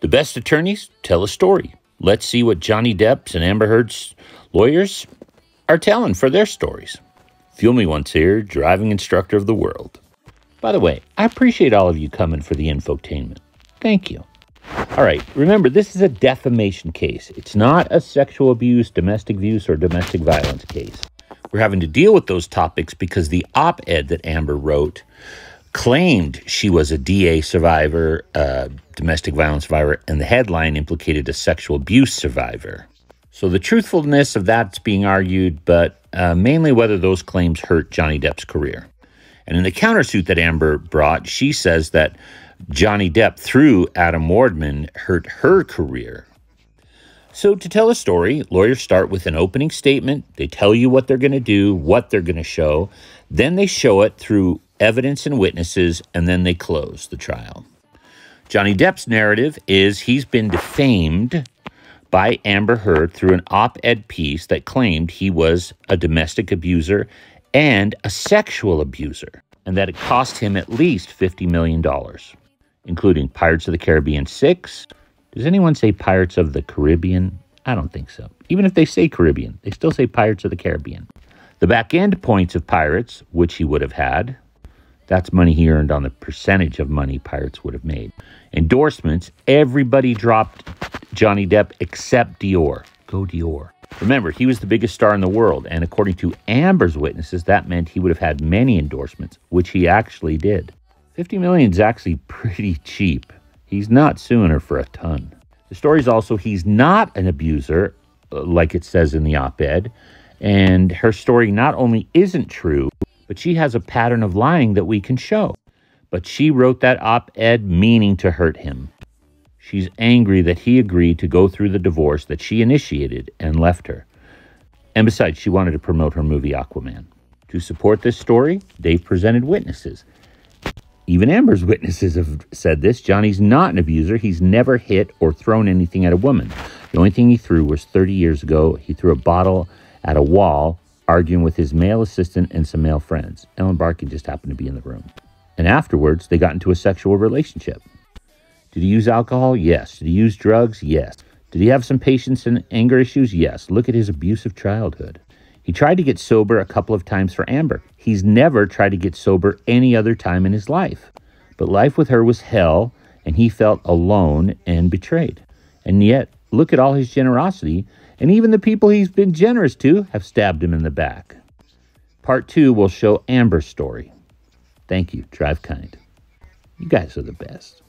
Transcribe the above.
The best attorneys tell a story. Let's see what Johnny Depp's and Amber Heard's lawyers are telling for their stories. Fuel me once here, driving instructor of the world. By the way, I appreciate all of you coming for the infotainment. Thank you. All right, remember, this is a defamation case. It's not a sexual abuse, domestic abuse, or domestic violence case. We're having to deal with those topics because the op-ed that Amber wrote claimed she was a DA survivor, domestic violence survivor, and the headline implicated a sexual abuse survivor. So the truthfulness of that's being argued, but mainly whether those claims hurt Johnny Depp's career. And in the countersuit that Amber brought, she says that Johnny Depp, through Adam Wardman, hurt her career. So to tell a story, lawyers start with an opening statement. They tell you what they're going to do, what they're going to show. Then they show it through evidence and witnesses, and then they close the trial. Johnny Depp's narrative is he's been defamed by Amber Heard through an op-ed piece that claimed he was a domestic abuser and a sexual abuser, and that it cost him at least $50 million, including Pirates of the Caribbean 6. Does anyone say Pirates of the Caribbean? I don't think so. Even if they say Caribbean, they still say Pirates of the Caribbean. The back-end points of Pirates, which he would have had, that's money he earned on the percentage of money Pirates would have made. Endorsements, everybody dropped Johnny Depp except Dior. Go Dior. Remember, he was the biggest star in the world, and according to Amber's witnesses, that meant he would have had many endorsements, which he actually did. $50 million is actually pretty cheap. He's not suing her for a ton. The story is also he's not an abuser, like it says in the op-ed, and her story not only isn't true, but she has a pattern of lying that we can show. But she wrote that op-ed meaning to hurt him. She's angry that he agreed to go through the divorce that she initiated and left her. And besides, she wanted to promote her movie Aquaman. To support this story, they've presented witnesses. Even Amber's witnesses have said this. Johnny's not an abuser. He's never hit or thrown anything at a woman. The only thing he threw was 30 years ago. He threw a bottle at a wall, arguing with his male assistant and some male friends. Ellen Barkin just happened to be in the room. And afterwards, they got into a sexual relationship. Did he use alcohol? Yes. Did he use drugs? Yes. Did he have some patience and anger issues? Yes. Look at his abusive childhood. He tried to get sober a couple of times for Amber. He's never tried to get sober any other time in his life. But life with her was hell, and he felt alone and betrayed. And yet, look at all his generosity, and even the people he's been generous to have stabbed him in the back. Part 2 will show Amber's story. Thank you. Drive kind. You guys are the best.